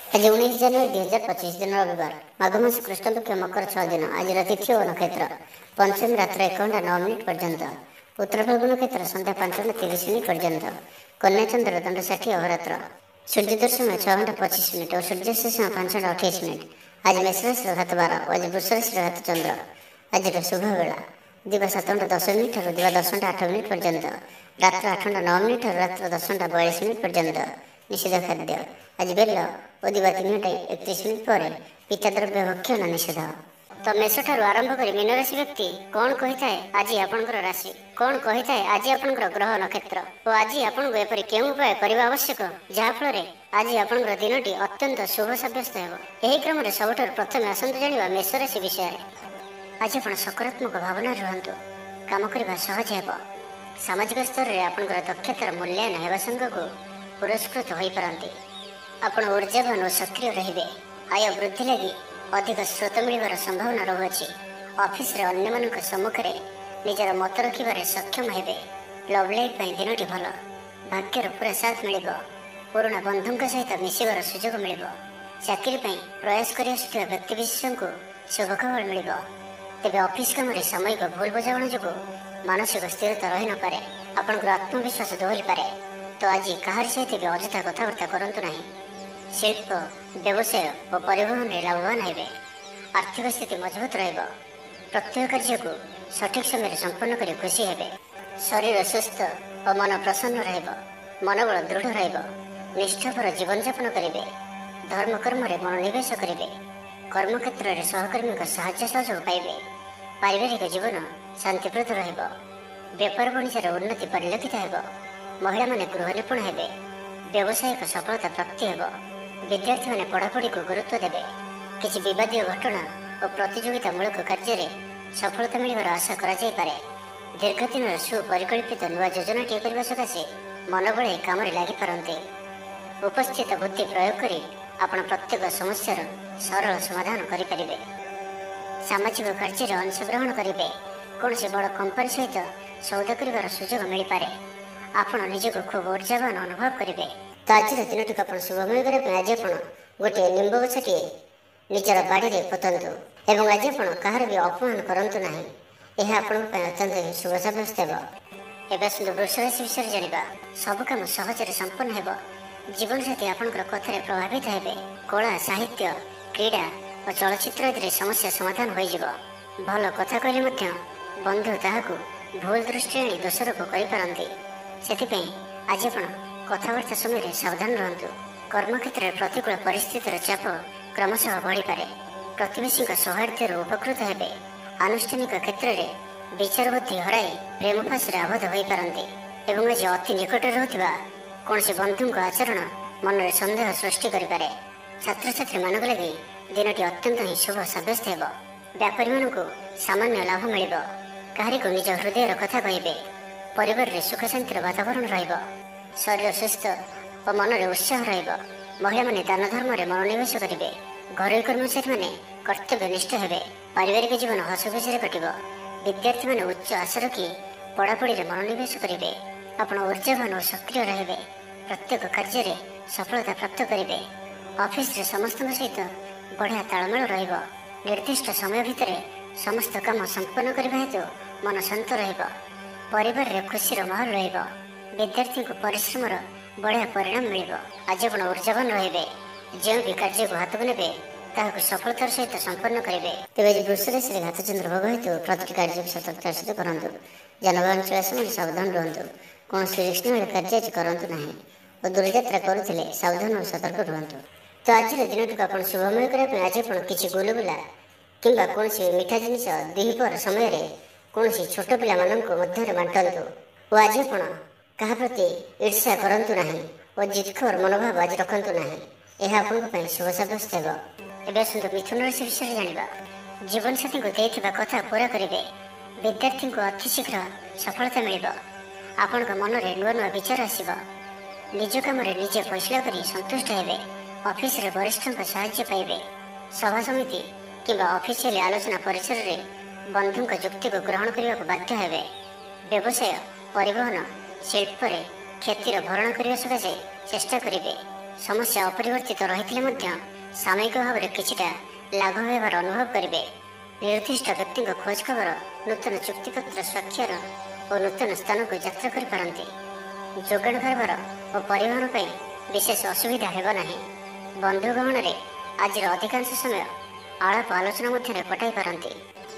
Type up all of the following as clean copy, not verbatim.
आज 19 ଜାନୁଆରୀ 2025 दिन रविवार माघ मास कृष्ण पक्ष मकर 6 दिन। आज तिथि और नक्षत्र पंचमी रात्र 1:09 पर्यंत, उत्तर फाल्गुन नक्षत्र संध्या 5:30 पर्यंत, कन्या चंद्र दंड 60 अहोरात्र, सूर्योदय 6:25 और सूर्यास्त 5:28। आज मेष राशि घात 12 और आज वृष राशि घात चंद्र। आज शुभ बेला दिवा 7:10 और दिवा 10:08 पर्यंत, रात्र 8:09 और रात्र 10:42 पर्यंत। निषेध खाद्य आज बेल और दिवा 3:31 पर पिता द्रव्य भक्षण निषेध। तो मेष ठारू आरंभ कर मीन राशि व्यक्ति कौन कही थाए आज आपणकर राशि, कौन कही थाए आज आपणकर ग्रह नक्षत्र और आज आपको एपरि केउं उपाय करबा आवश्यक जहाँफल आज आपणकर दिनटी अत्यंत शुभ सब्यस्त हेबो। एही क्रम में सबठारु प्रथमे आसंतु जानिबा मेष राशि विषय। आज आपण सकारात्मक भावना रुहतु, काम करबा सहज हेबो। सामाजिक स्तर में आपणकर दक्षतार मूल्यांकन हेबा संगको पुरस्कृत होई पारंती। आपण ऊर्जावान और सक्रिय रहिबे। आय वृद्धि लगी अधिक स्रोत मिलवार संभावना रहुअछि। ऑफिस रे अन्य मानक सम्मुख रे निजर मत रखिबारे सक्षम हेबे। लव लाइफ पई दिनटी भल, भाग्यर पूरा साथ मिलिबो। पुराना बंधुंक सहित मिसिबार सुजोग मिलिबो। चाकरी पई प्रयास करि आसुथिबा व्यक्ति विशेषଙ୍କୁ शुभ खबर मिलिबो। तेबे ऑफिस काम रे सामयिक भूल बुझामण जोगु मानसिक स्थिरता रहि न पारे। आपनकर आत्मविश्वास दोहरी पारे। तो आज कहार सहित भी अଯଥା कथबार्ता करंतु नहीं। शिल्प व्यवसाय और परिवहन में लाभवान हेबे। आर्थिक स्थिति मजबूत रहिबो। प्रत्येक कार्य को सठिक समय संपन्न कर खुशी हेबे। शरीर सुस्थ और मन प्रसन्न रहिबो। मनोबल दृढ़ रहिबो। निष्ठापर जीवन यापन करेंगे। धर्म कर्म रे मनोनिवेश करेंगे। कर्मक्षेत्र में सहकर्मी का साहाय्य सहयोग पाइबे। पारिवारिक जीवन शांतिप्रद रहिबो। व्यापार वाणिज्य उन्नति परिलक्षित हेबो। महिला माने गृह निपुण हेबे। व्यावसायिक सफलता प्राप्ति हेबो। विद्यार्थी माने पढ़ापढ़ी को गुरुत्व देबे। किसी विवादीय घटना और प्रतियोगितामूलक कार्य में सफलता मिलवार आशा करा जाय पारे। दीर्घ दिन सुपरिकल्पित नुआ योजनाटी करने सकाशे मनोबल काम लगी पारते। उपस्थित बुद्धि प्रयोग करी आपण प्रत्येक समस्यार सरल समाधान करें। सामाजिक कार्य अंशग्रहण करेंगे। कौन से बड़ कंपनी सहित सौदा कर सुजोग मिल पारे। आपण निजको खूब ऊर्जावान अनुभव करेंगे। तो आज दिनटी आप शुभमय करने आज आप गोटे निम्ब गछटी निजर बाड़ी में पोतंतु एवं आज आप कहार भी अपमान करंतु नहीं। यह अत्यंत शुभ सब्यस्त हेबो। एबे सुंदर वृष राशि विषय जानिबा। सब काम सहज संपन्न हेबो। जीवन साथी आपनकर कथारे प्रभावित हेबे। कला साहित्य क्रीड़ा और चलचित्र आदि समस्या समाधान हो जिवो। भल कथा कहले मध्य बंधु ताहाकु भूल दृष्टि आनी दोषारोप करिपारंती। सेथिपई आज आपण कथबार्ता समय सावधान रहतु। कर्मक्षेत्र में प्रतिकूल परिस्थितिर चाप क्रमशः बढ़ी पारे। प्रतिवेशी सौहार्द्य उपकृत हेबे। आनुष्ठानिक क्षेत्र में विचार बुद्धि हराई प्रेम फाँसी आबद्ध हो पारती। एवं आज अति निकट रहूथिबा कौन से बंधु आचरण मन में सन्देह सृष्टि करें। छात्र छात्री मान लगी दिनटी अत्यंत ही शुभ सब्यस्त हेबो। व्यापारी मानक सामान्य लाभ मिल। कहारी को निज हृदय कथा कहे। परिवार में सुख शांतिर वातावरण रहिबो। शरीर सुस्थ और मन में उत्साह रहिबो। महिला माने दान धर्म में मनोनिवेश करेंगे। घरोई कर्मचारी माने कर्तव्यनिष्ठ हेबे। पारिवारिक जीवन हसखुशी कटिबो। विद्यार्थी माने उच्च आशा रखी पढ़ापढ़ी में मनोनिवेश करेंगे। आपण ऊर्जावान और सक्रिय रहिबे। प्रत्येक कार्य में सफलता प्राप्त करेंगे। ऑफिस रे समस्त सहित बढ़िया तालमेल रहिबो। निर्दिष्ट समय भितर समस्त काम संपन्न करबा हेतु मन शांत रहिबो। परिवार रे खुशीर माहौल रहिबो। विद्यार्थी को परिश्रम बढ़िया परिणाम मिल। आज आप ऊर्जावान रहिबे। जो भी कार्य को हाथ ने ताकू सफलतार सहित संपन्न करेंगे। तेज वृष राशि घात चंद्र भोग हेतु प्रति कार्य सतर्कतार सहित करूँ। जानवाहन चला समय सावधान रुहतु। कौन रिस्क कार्य आज करूँ ना और दूरयात्रा करुले सावधान और सतर्क रुहतु। तो आज दिनटी आप शुभमय करने आज आप किसी गुलबुला कि कौन मीठा जिनिस द्विपहर समय कौन छोट पिला मध्य बांटतु। और आज आप क्या प्रति ईर्ष्या करंतु नहीं और जिदखोर मनोभाव आज रखंतु नहीं। यह आपंप शुभ सब्यस्त हेबो। एबे सुंदर मिथुन राशि विषय जानिबा। जीवन साथी को देथिबा कथा पूरा करेंगे। विद्यार्थी को अति शीघ्र सफलता मिलिबो। आपण मन में नुआ नुआ विचार आसिबो। निज काम निजे फैसला करी संतुष्ट हेबे। ऑफिस रे वरिष्ठों का सहायता पाइबे। सभा समिति किंबा ऑफिशियल आलोचना परिसर रे बंधु जुक्ति को ग्रहण करने को बाध्य हेबे। व्यवसाय परिवहन शिल्प रे क्षतिर भरण करने सकाशे चेष्टा करेंगे। ସମସ୍ୟା ଅପରିବର୍ତ୍ତିତ ରହିଥିଲେ ମଧ୍ୟ ସାମୟିକ ଭାବରେ କିଛିଟା ଲାଘବ ହେବାର ଅନୁଭବ କରିବେ। ନିର୍ଦ୍ଦିଷ୍ଟ ବ୍ୟକ୍ତିଙ୍କ ଖୋଜ ଖବର, ନୂତନ ଚୁକ୍ତିପତ୍ର ସ୍ୱାକ୍ଷର ଓ ନୂତନ ସ୍ଥାନକୁ ଯାତ୍ରା କରିପାରନ୍ତି। ଯୋଗାଣ କାରବାର ଓ ପରିବହନ ପାଇଁ ବିଶେଷ ଅସୁବିଧା ହେବ ନାହିଁ। ବନ୍ଧୁ ଗହଣରେ ଆଜିର ଅଧିକାଂଶ ସମୟ ଆଳାପ ଆଲୋଚନା ମଧ୍ୟରେ କଟାଇ ପାରନ୍ତି।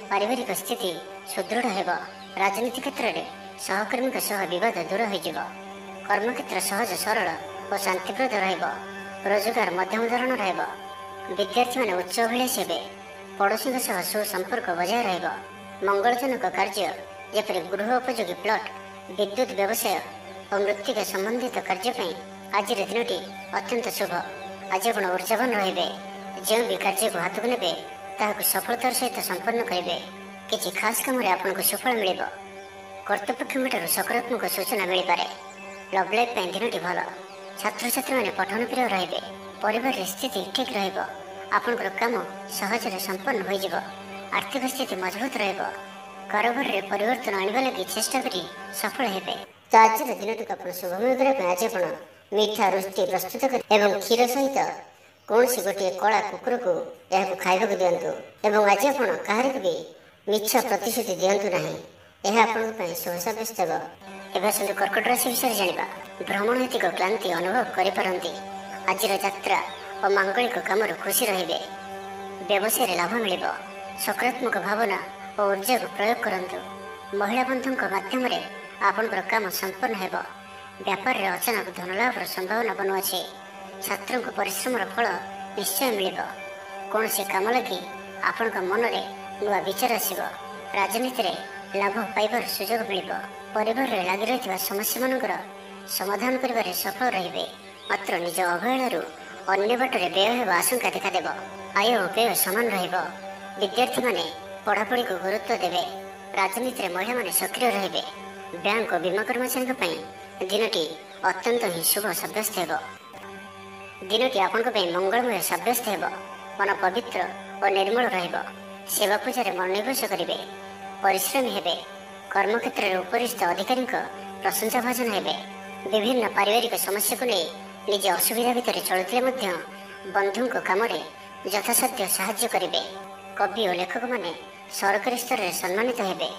ପାରିବାରିକ ସ୍ଥିତି ସୁଦୃଢ଼ ହେବ। ରାଜନୀତି କ୍ଷେତ୍ରରେ ସହକର୍ମୀଙ୍କ ସହ ବିବାଦ ଦୂର ହୋଇଯିବ। କର୍ମକ୍ଷେତ୍ର ସହଜ ସରଳ ଓ ଶାନ୍ତିପ୍ରଦ ରହିବ। ରୋଜଗାର ମଧ୍ୟମ ଧରଣର ହେବ। ବିଦ୍ୟାର୍ଥୀମାନେ ଉଚ୍ଚ ଅଭିଳାଷୀ ହେବେ। ପଡ଼ୋଶୀଙ୍କ ସହ ସୁସମ୍ପର୍କ ବଜାୟ ରହିବ। ମଙ୍ଗଳଜନକ କାର୍ଯ୍ୟ ଯେପରି ଗୃହ ଉପଯୋଗୀ ପ୍ଲଟ୍, ବିଦ୍ୟୁତ୍ ବ୍ୟବସାୟ ଓ ମୃତ୍ତିକା ସମ୍ବନ୍ଧିତ କାର୍ଯ୍ୟ ପାଇଁ ଆଜିର ଦିନଟି ଅତ୍ୟନ୍ତ ଶୁଭ। ଆଜି ଆପଣ ଉର୍ଜାବାନ ରହିବେ। ଯେଉଁ ବି କାର୍ଯ୍ୟକୁ ହାତକୁ ନେବେ ତାହାକୁ ସଫଳତାର ସହିତ ସମ୍ପନ୍ନ କରିବେ। କିଛି ଖାସ୍ କାମରେ ଆପଣଙ୍କୁ ସୁଫଳ ମିଳିବ। କର୍ତ୍ତୃପକ୍ଷଙ୍କଠାରୁ ସକାରାତ୍ମକ ସୂଚନା ମିଳିପାରେ। ଲଭ୍ ଲାଇଫ୍ ପାଇଁ ଦିନଟି ଭଲ। ଛାତ୍ରଛାତ୍ରୀମାନେ ପଠନ ପ୍ରିୟ ରହିବେ। ପରିବାରରେ ସ୍ଥିତି ଠିକ୍ ରହିବ। ଆପଣଙ୍କର କାମ ସହଜରେ ସମ୍ପନ୍ନ ହୋଇଯିବ। ଆର୍ଥିକ ସ୍ଥିତି ମଜବୁତ ରହିବ। କାରବାରରେ ପରିବର୍ତ୍ତନ ଆଣିବା ଲାଗି ଚେଷ୍ଟା କରି ସଫଳ ହେବେ। ତ ଆଜିର ଦିନଟିକୁ ଆପଣ ଶୁଭମୟ କରିବା ପାଇଁ ଆଜି ଆପଣ ମିଠା ରୁଟି ପ୍ରସ୍ତୁତ କରି ଏବଂ କ୍ଷୀର ସହିତ କୌଣସି ଗୋଟିଏ କଳା କୁକୁରକୁ ଏହାକୁ ଖାଇବାକୁ ଦିଅନ୍ତୁ। ଏବଂ ଆଜି ଆପଣ କାହାରିକୁ ବି ମିଛ ପ୍ରତିଶ୍ରୁତି ଦିଅନ୍ତୁ ନାହିଁ। ଏହା ଆପଣଙ୍କ ପାଇଁ ଶୁଭ ସାବ୍ୟସ୍ତ ହେବ। ଏବେ ଆସନ୍ତୁ କର୍କଟ ରାଶି ବିଷୟରେ ଜାଣିବା। ଭ୍ରମଣ ହେତିକ କ୍ଳାନ୍ତି ଅନୁଭବ କରିପାରନ୍ତି। ଆଜିର ଯାତ୍ରା ଓ ମାଙ୍ଗଳିକ କାମରୁ ଖୁସି ରହିବେ। ବ୍ୟବସାୟରେ ଲାଭ ମିଳିବ। ସକାରାତ୍ମକ ଭାବନା ଓ ଉର୍ଜାକୁ ପ୍ରୟୋଗ କରନ୍ତୁ। ମହିଳା ବନ୍ଧୁଙ୍କ ମାଧ୍ୟମରେ ଆପଣଙ୍କର କାମ ସମ୍ପନ୍ନ ହେବ। ବ୍ୟାପାରରେ ଅଚାନକ ଧନଲାଭର ସମ୍ଭାବନା ବନୁଅଛି। ଛାତ୍ରଙ୍କୁ ପରିଶ୍ରମର ଫଳ ନିଶ୍ଚୟ ମିଳିବ। କୌଣସି କାମ ଲାଗି ଆପଣଙ୍କ ମନରେ ନୂଆ ବିଚାର ଆସିବ। ରାଜନୀତିରେ ଲାଭ ପାଇବାର ସୁଯୋଗ ମିଳିବ। ପରିବାରରେ ଲାଗି ରହିଥିବା ସମସ୍ୟାମାନଙ୍କର ସମାଧାନ କରିବାରେ ସଫଳ ରହିବେ। ମାତ୍ର ନିଜ ଅବହେଳାରୁ ଅନ୍ୟ ବାଟରେ ବ୍ୟୟ ହେବା ଆଶଙ୍କା ଦେଖାଦେବ। ଆୟ ଓ ବ୍ୟୟ ସମାନ ରହିବ। ବିଦ୍ୟାର୍ଥୀମାନେ ପଢ଼ାପଢ଼ିକୁ ଗୁରୁତ୍ୱ ଦେବେ। ରାଜନୀତିରେ ମହିଳାମାନେ ସକ୍ରିୟ ରହିବେ। ବ୍ୟାଙ୍କ ଓ ବୀମା କର୍ମଚାରୀଙ୍କ ପାଇଁ ଦିନଟି ଅତ୍ୟନ୍ତ ହିଁ ଶୁଭ ସାବ୍ୟସ୍ତ ହେବ। ଦିନଟି ଆପଣଙ୍କ ପାଇଁ ମଙ୍ଗଳମୟ ସାବ୍ୟସ୍ତ ହେବ। ମନ ପବିତ୍ର ଓ ନିର୍ମଳ ରହିବ। ସେବା ପୂଜାରେ ମନୋନିବେଶ କରିବେ। ପରିଶ୍ରମୀ ହେବେ। କର୍ମକ୍ଷେତ୍ରରେ ଉପରିସ୍ଥ ଅଧିକାରୀଙ୍କ ପ୍ରଶଂସା ଭାଜନ ହେବେ। ବିଭିନ୍ନ ପାରିବାରିକ ସମସ୍ୟାକୁ ନେଇ ନିଜେ ଅସୁବିଧା ଭିତରେ ଚଳୁଥିଲେ ମଧ୍ୟ ବନ୍ଧୁଙ୍କ କାମରେ ଯଥାସାଧ୍ୟ ସାହାଯ୍ୟ କରିବେ। କବି ଓ ଲେଖକମାନେ ସରକାରୀ ସ୍ତରରେ ସମ୍ମାନିତ ହେବେ।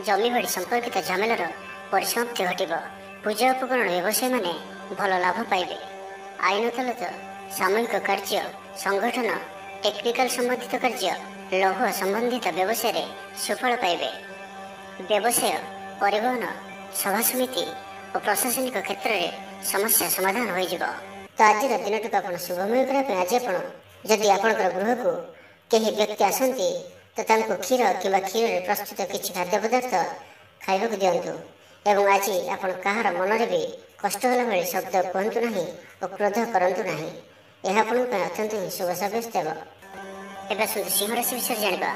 ଜମିବାଡ଼ି ସମ୍ପର୍କିତ ଝାମେଲାର ପରିସମାପ୍ତି ଘଟିବ। ପୂଜା ଉପକରଣ ବ୍ୟବସାୟୀମାନେ ଭଲ ଲାଭ ପାଇବେ। ଆଇନ ଅଦାଲତ, ସାମୂହିକ କାର୍ଯ୍ୟ, ସଂଗଠନ, ଟେକ୍ନିକାଲ ସମ୍ବନ୍ଧିତ କାର୍ଯ୍ୟ, ଲୌହ ସମ୍ବନ୍ଧିତ ବ୍ୟବସାୟରେ ସୁଫଳ ପାଇବେ। ବ୍ୟବସାୟ, ପରିବହନ, ସଭାସମିତି ଓ ପ୍ରଶାସନିକ କ୍ଷେତ୍ରରେ ସମସ୍ୟା ସମାଧାନ ହୋଇଯିବ। ତ ଆଜିର ଦିନଟିକୁ ଆପଣ ଶୁଭମୟ କରିବା ପାଇଁ ଆଜି ଆପଣ ଯଦି ଆପଣଙ୍କର ଗୃହକୁ କେହି ବ୍ୟକ୍ତି ଆସନ୍ତି ତ ତାଙ୍କୁ କ୍ଷୀର କିମ୍ବା କ୍ଷୀରରେ ପ୍ରସ୍ତୁତ କିଛି ଖାଦ୍ୟ ପଦାର୍ଥ ଖାଇବାକୁ ଦିଅନ୍ତୁ। ଏବଂ ଆଜି ଆପଣ କାହାର ମନରେ ବି କଷ୍ଟ ହେଲା ଭଳି ଶବ୍ଦ କୁହନ୍ତୁ ନାହିଁ ଓ କ୍ରୋଧ କରନ୍ତୁ ନାହିଁ। ଏହା ଆପଣଙ୍କ ପାଇଁ ଅତ୍ୟନ୍ତ ହିଁ ଶୁଭ ସାବ୍ୟସ୍ତ ହେବ। ଏବେ ଆସନ୍ତୁ ସିଂହ ରାଶି ବିଷୟରେ ଜାଣିବା।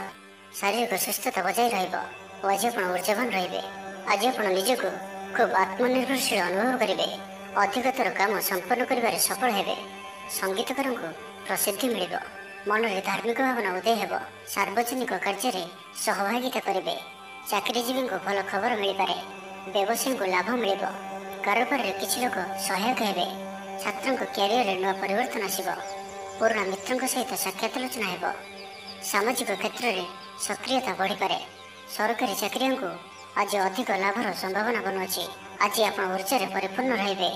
ଶାରୀରିକ ସୁସ୍ଥତା ବଜାୟ ରହିବ ଓ ଆଜି ଆପଣ ଉର୍ଜାବାନ ରହିବେ। ଆଜି ଆପଣ ନିଜକୁ ଖୁବ୍ ଆତ୍ମନିର୍ଭରଶୀଳ ଅନୁଭବ କରିବେ। ଅଧିକତର କାମ ସମ୍ପନ୍ନ କରିବାରେ ସଫଳ ହେବେ। ସଙ୍ଗୀତକାରଙ୍କୁ ପ୍ରସିଦ୍ଧି ମିଳିବ। ମନରେ ଧାର୍ମିକ ଭାବନା ଉଦୟ ହେବ। ସାର୍ବଜନିକ କାର୍ଯ୍ୟରେ ସହଭାଗିତା କରିବେ। ଚାକିରିଜୀବୀଙ୍କୁ ଭଲ ଖବର ମିଳିପାରେ। ବ୍ୟବସାୟୀଙ୍କୁ ଲାଭ ମିଳିବ। କାରବାରରେ କିଛି ଲୋକ ସହାୟକ ହେବେ। ଛାତ୍ରଙ୍କ କ୍ୟାରିୟରରେ ନୂଆ ପରିବର୍ତ୍ତନ ଆସିବ। ପୁରୁଣା ମିତ୍ରଙ୍କ ସହିତ ସାକ୍ଷାତ ଆଲୋଚନା ହେବ। ସାମାଜିକ କ୍ଷେତ୍ରରେ ସକ୍ରିୟତା ବଢ଼ିପାରେ। ସରକାରୀ ଚାକିରିଆଙ୍କୁ ଆଜି ଅଧିକ ଲାଭର ସମ୍ଭାବନା ବନୁଅଛି। ଆଜି ଆପଣ ଉର୍ଜାରେ ପରିପୂର୍ଣ୍ଣ ରହିବେ।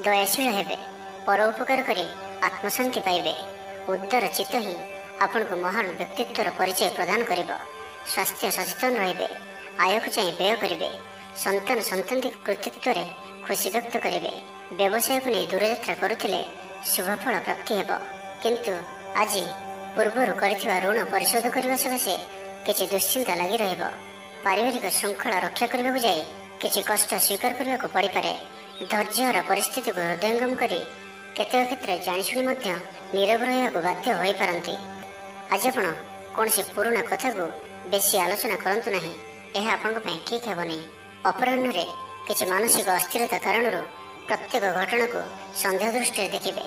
ଦୟାଶୀଳ ହେବେ। ପର ଉପକାର କରି ଆତ୍ମଶାନ୍ତି ପାଇବେ। ଉଦାର ଚିତ୍ତ ହିଁ ଆପଣଙ୍କୁ ମହାନ ବ୍ୟକ୍ତିତ୍ୱର ପରିଚୟ ପ୍ରଦାନ କରିବ। ସ୍ୱାସ୍ଥ୍ୟ ସଚେତନ ରହିବେ। ଆୟକୁ ଚାହିଁ ବ୍ୟୟ କରିବେ। ସନ୍ତାନ ସନ୍ତତି କୃତିତ୍ୱରେ ଖୁସି ବ୍ୟକ୍ତ କରିବେ। ବ୍ୟବସାୟକୁ ନେଇ ଦୂରଯାତ୍ରା କରୁଥିଲେ ଶୁଭଫଳ ପ୍ରାପ୍ତି ହେବ। କିନ୍ତୁ ଆଜି ପୂର୍ବରୁ କରିଥିବା ଋଣ ପରିଶୋଧ କରିବା ସକାଶେ କିଛି ଦୁଶ୍ଚିନ୍ତା ଲାଗି ରହିବ। ପାରିବାରିକ ଶୃଙ୍ଖଳା ରକ୍ଷା କରିବାକୁ ଯାଇ କିଛି କଷ୍ଟ ସ୍ୱୀକାର କରିବାକୁ ପଡ଼ିପାରେ। ଧୈର୍ଯ୍ୟହରା ପରିସ୍ଥିତିକୁ ହୃଦୟଙ୍ଗମ କରି କେତେକ କ୍ଷେତ୍ରରେ ଜାଣିଶୁଣି ମଧ୍ୟ ନୀରବ ରହିବାକୁ ବାଧ୍ୟ ହୋଇପାରନ୍ତି। ଆଜି ଆପଣ କୌଣସି ପୁରୁଣା କଥାକୁ ବେଶୀ ଆଲୋଚନା କରନ୍ତୁ ନାହିଁ। ଏହା ଆପଣଙ୍କ ପାଇଁ ଠିକ୍ ହେବନି। ଅପରାହ୍ନରେ କିଛି ମାନସିକ ଅସ୍ଥିରତା କାରଣରୁ ପ୍ରତ୍ୟେକ ଘଟଣାକୁ ସନ୍ଦେହ ଦୃଷ୍ଟିରେ ଦେଖିବେ।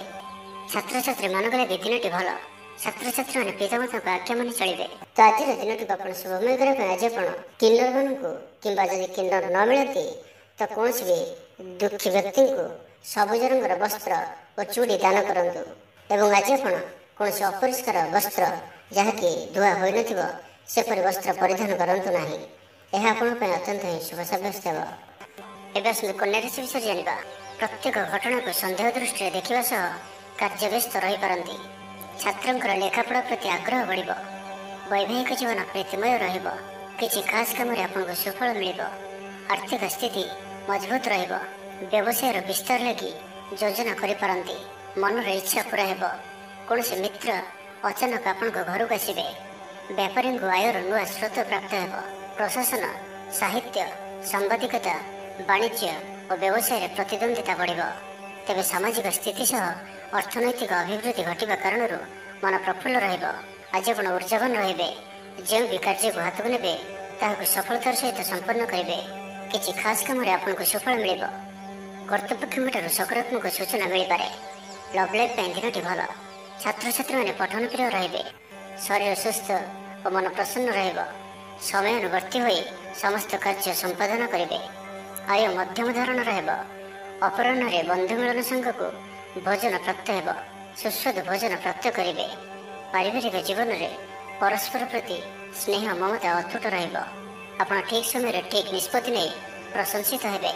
ଛାତ୍ରଛାତ୍ରୀମାନଙ୍କ ଲାଗି ଦିନଟି ଭଲ। ଛାତ୍ରଛାତ୍ରୀମାନେ ପିତାମାତାଙ୍କ ଆଜ୍ଞା ମାନି ଚଳିବେ। ତ ଆଜିର ଦିନଟିକୁ ଆପଣ ଶୁଭମୟ କରିବା ପାଇଁ ଆଜି ଆପଣ କିନ୍ନରମାନଙ୍କୁ କିମ୍ବା ଯଦି କିନ୍ନର ନ ମିଳନ୍ତି ତ କୌଣସି ବି ଦୁଃଖୀ ବ୍ୟକ୍ତିଙ୍କୁ ସବୁଜ ରଙ୍ଗର ବସ୍ତ୍ର ଓ ଚୁଡ଼ି ଦାନ କରନ୍ତୁ। ଏବଂ ଆଜି ଆପଣ କୌଣସି ଅପରିଷ୍କାର ବସ୍ତ୍ର ଯାହାକି ଧୁଆ ହୋଇନଥିବ ସେପରି ବସ୍ତ୍ର ପରିଧାନ କରନ୍ତୁ ନାହିଁ। ଏହା ଆପଣଙ୍କ ପାଇଁ ଅତ୍ୟନ୍ତ ହିଁ ଶୁଭ ସାବ୍ୟସ୍ତ ହେବ। ଏବେ ଆସନ୍ତୁ କନ୍ୟା ରାଶି ବିଷୟରେ ଜାଣିବା। ପ୍ରତ୍ୟେକ ଘଟଣାକୁ ସନ୍ଦେହ ଦୃଷ୍ଟିରେ ଦେଖିବା ସହ କାର୍ଯ୍ୟ ବ୍ୟସ୍ତ ରହିପାରନ୍ତି। ଛାତ୍ରଙ୍କର ଲେଖାପଢ଼ା ପ୍ରତି ଆଗ୍ରହ ବଢ଼ିବ। ବୈବାହିକ ଜୀବନ ପ୍ରୀତିମୟ ରହିବ। କିଛି ଖାସ୍ କାମରେ ଆପଣଙ୍କୁ ସୁଫଳ ମିଳିବ। ଆର୍ଥିକ ସ୍ଥିତି ମଜବୁତ ରହିବ। ବ୍ୟବସାୟର ବିସ୍ତାର ଲାଗି ଯୋଜନା କରିପାରନ୍ତି। ମନର ଇଚ୍ଛା ପୂରା ହେବ। କୌଣସି ମିତ୍ର ଅଚାନକ ଆପଣଙ୍କ ଘରକୁ ଆସିବେ। ବେପାରୀଙ୍କୁ ଆୟର ନୂଆ ସ୍ରୋତ ପ୍ରାପ୍ତ ହେବ। ପ୍ରଶାସନ, ସାହିତ୍ୟ, ସାମ୍ବାଦିକତା, ବାଣିଜ୍ୟ ଓ ବ୍ୟବସାୟରେ ପ୍ରତିଦ୍ୱନ୍ଦ୍ୱିତା ବଢ଼ିବ। ତେବେ ସାମାଜିକ ସ୍ଥିତି ସହ ଅର୍ଥନୈତିକ ଅଭିବୃଦ୍ଧି ଘଟିବା କାରଣରୁ ମନ ପ୍ରଫୁଲ୍ଲ ରହିବ। ଆଜି ଆପଣ ଉର୍ଜାବାନ ରହିବେ। ଯେଉଁ ବି କାର୍ଯ୍ୟକୁ ହାତକୁ ନେବେ ତାହାକୁ ସଫଳତାର ସହିତ ସମ୍ପନ୍ନ କରିବେ। କିଛି ଖାସ୍ କାମରେ ଆପଣଙ୍କୁ ସୁଫଳ ମିଳିବ। କର୍ତ୍ତୃପକ୍ଷଙ୍କଠାରୁ ସକାରାତ୍ମକ ସୂଚନା ମିଳିପାରେ। ଲଭ୍ ଲାଇଫ୍ ପାଇଁ ଦିନଟି ଭଲ। ଛାତ୍ରଛାତ୍ରୀମାନେ ପଠନ ପ୍ରିୟ ରହିବେ। ଶରୀର ସୁସ୍ଥ ଓ ମନ ପ୍ରସନ୍ନ ରହିବ। ସମୟାନୁବର୍ତ୍ତୀ ହୋଇ ସମସ୍ତ କାର୍ଯ୍ୟ ସମ୍ପାଦନ କରିବେ। ଆୟ ମଧ୍ୟମ ଧରଣର ହେବ। ଅପରାହ୍ନରେ ବନ୍ଧୁ ମିଳନ ସାଙ୍ଗକୁ ଭୋଜନ ପ୍ରାପ୍ତ ହେବ। ସୁସ୍ୱାଦୁ ଭୋଜନ ପ୍ରାପ୍ତ କରିବେ। ପାରିବାରିକ ଜୀବନରେ ପରସ୍ପର ପ୍ରତି ସ୍ନେହ ମମତା ଅତୁଟ ରହିବ। ଆପଣ ଠିକ୍ ସମୟରେ ଠିକ୍ ନିଷ୍ପତ୍ତି ନେଇ ପ୍ରଶଂସିତ ହେବେ।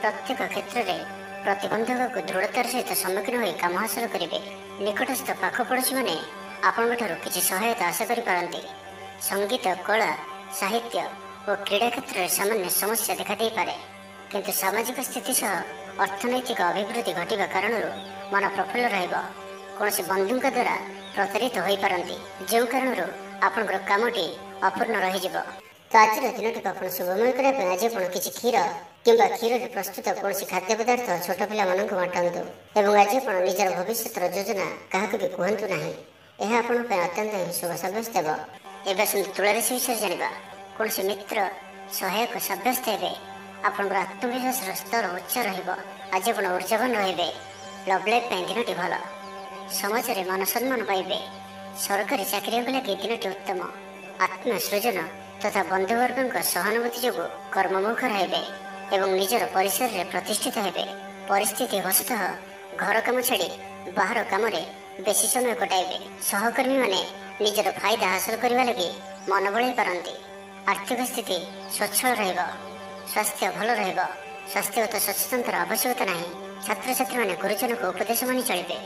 ପ୍ରତ୍ୟେକ କ୍ଷେତ୍ରରେ ପ୍ରତିବନ୍ଧକକୁ ଦୃଢ଼ତାର ସହିତ ସମ୍ମୁଖୀନ ହୋଇ କାମ ହାସଲ କରିବେ। ନିକଟସ୍ଥ ପାଖ ପଡ଼ୋଶୀମାନେ ଆପଣଙ୍କଠାରୁ କିଛି ସହାୟତା ଆଶା କରିପାରନ୍ତି। ସଙ୍ଗୀତ, କଳା, ସାହିତ୍ୟ ଓ କ୍ରୀଡ଼ା କ୍ଷେତ୍ରରେ ସାମାନ୍ୟ ସମସ୍ୟା ଦେଖାଦେଇପାରେ। କିନ୍ତୁ ସାମାଜିକ ସ୍ଥିତି ସହ ଅର୍ଥନୈତିକ ଅଭିବୃଦ୍ଧି ଘଟିବା କାରଣରୁ ମନ ପ୍ରଫୁଲ୍ଲ ରହିବ। କୌଣସି ବନ୍ଧୁଙ୍କ ଦ୍ୱାରା ପ୍ରତାରିତ ହୋଇପାରନ୍ତି, ଯେଉଁ କାରଣରୁ ଆପଣଙ୍କର କାମଟି ଅପୂର୍ଣ୍ଣ ରହିଯିବ। ତ ଆଜିର ଦିନଟିକୁ ଆପଣ ଶୁଭମୟ କରିବା ପାଇଁ ଆଜି ଆପଣ କିଛି କ୍ଷୀର କିମ୍ବା କ୍ଷୀରରେ ପ୍ରସ୍ତୁତ କୌଣସି ଖାଦ୍ୟ ପଦାର୍ଥ ଛୋଟ ପିଲାମାନଙ୍କୁ ବାଣ୍ଟନ୍ତୁ। ଏବଂ ଆଜି ଆପଣ ନିଜର ଭବିଷ୍ୟତର ଯୋଜନା କାହାକୁ ବି କୁହନ୍ତୁ ନାହିଁ। ଏହା ଆପଣଙ୍କ ପାଇଁ ଅତ୍ୟନ୍ତ ହିଁ ଶୁଭ ସାବ୍ୟସ୍ତ ହେବ। ଏବେ ଆସନ୍ତୁ ତୁଳା ରାଶି ବିଷୟରେ ଜାଣିବା। କୌଣସି ମିତ୍ର ସହାୟକ ସାବ୍ୟସ୍ତ ହେବେ। ଆପଣଙ୍କର ଆତ୍ମବିଶ୍ୱାସର ସ୍ତର ଉଚ୍ଚ ରହିବ। ଆଜି ଆପଣ ଉର୍ଜାବାନ ରହିବେ। ଲଭ୍ ଲାଇଫ୍ ପାଇଁ ଦିନଟି ଭଲ। ସମାଜରେ ମାନ ସମ୍ମାନ ପାଇବେ। ସରକାରୀ ଚାକିରିଆଙ୍କ ଲାଗି ଦିନଟି ଉତ୍ତମ। ଆତ୍ମସୃଜନ ତଥା ବନ୍ଧୁବର୍ଗଙ୍କ ସହାନୁଭୂତି ଯୋଗୁଁ କର୍ମମୁଖ ରହିବେ ଏବଂ ନିଜର ପରିସରରେ ପ୍ରତିଷ୍ଠିତ ହେବେ। ପରିସ୍ଥିତି ବଶତଃ ଘର କାମ ଛାଡ଼ି ବାହାର କାମରେ ବେଶୀ ସମୟ କଟାଇବେ। ସହକର୍ମୀମାନେ ନିଜର ଫାଇଦା ହାସଲ କରିବା ଲାଗି ମନ ବଳାଇ ପାରନ୍ତି। ଆର୍ଥିକ ସ୍ଥିତି ସ୍ୱଚ୍ଛଳ ରହିବ। ସ୍ୱାସ୍ଥ୍ୟ ଭଲ ରହିବ। ସ୍ୱାସ୍ଥ୍ୟଗତ ସଚେତନତାର ଆବଶ୍ୟକତା ନାହିଁ। ଛାତ୍ରଛାତ୍ରୀମାନେ ଗୁରୁଜନଙ୍କ ଉପଦେଶ ମାନି ଚଳିବେ।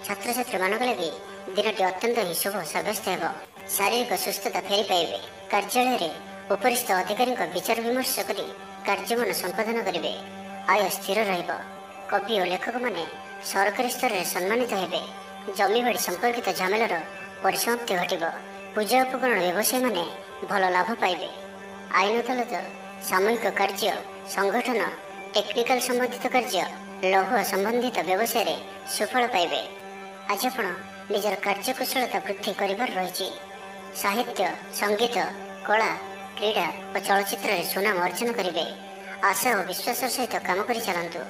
ଛାତ୍ରଛାତ୍ରୀମାନଙ୍କ ଲାଗି ଦିନଟି ଅତ୍ୟନ୍ତ ହିଁ ଶୁଭ ସାବ୍ୟସ୍ତ ହେବ। ଶାରୀରିକ ସୁସ୍ଥତା ଫେରି ପାଇବେ। କାର୍ଯ୍ୟାଳୟରେ ଉପରିସ୍ଥ ଅଧିକାରୀଙ୍କ ବିଚାର ବିମର୍ଶ କରି କାର୍ଯ୍ୟମାନ ସମ୍ପାଦନ କରିବେ। ଆୟ ସ୍ଥିର ରହିବ। କବି ଓ ଲେଖକମାନେ ସରକାରୀ ସ୍ତରରେ ସମ୍ମାନିତ ହେବେ। ଜମିବାଡ଼ି ସମ୍ପର୍କିତ ଝାମେଲାର ପରିସମାପ୍ତି ଘଟିବ। ପୂଜା ଉପକରଣ ବ୍ୟବସାୟୀମାନେ ଭଲ ଲାଭ ପାଇବେ। ଆଇନ ଅଦାଲତ, ସାମୂହିକ କାର୍ଯ୍ୟ, ସଂଗଠନ, ଟେକ୍ନିକାଲ ସମ୍ବନ୍ଧିତ କାର୍ଯ୍ୟ, ଲୌହ ସମ୍ବନ୍ଧିତ ବ୍ୟବସାୟରେ ସୁଫଳ ପାଇବେ। ଆଜି ଆପଣ ନିଜର କାର୍ଯ୍ୟକୁଶଳତା ବୃଦ୍ଧି କରିବାର ରହିଛି। ସାହିତ୍ୟ, ସଙ୍ଗୀତ, କଳା, କ୍ରୀଡ଼ା ଓ ଚଳଚ୍ଚିତ୍ରରେ ସୁନାମ ଅର୍ଜନ କରିବେ। ଆଶା ଓ ବିଶ୍ୱାସର ସହିତ କାମ କରି ଚାଲନ୍ତୁ।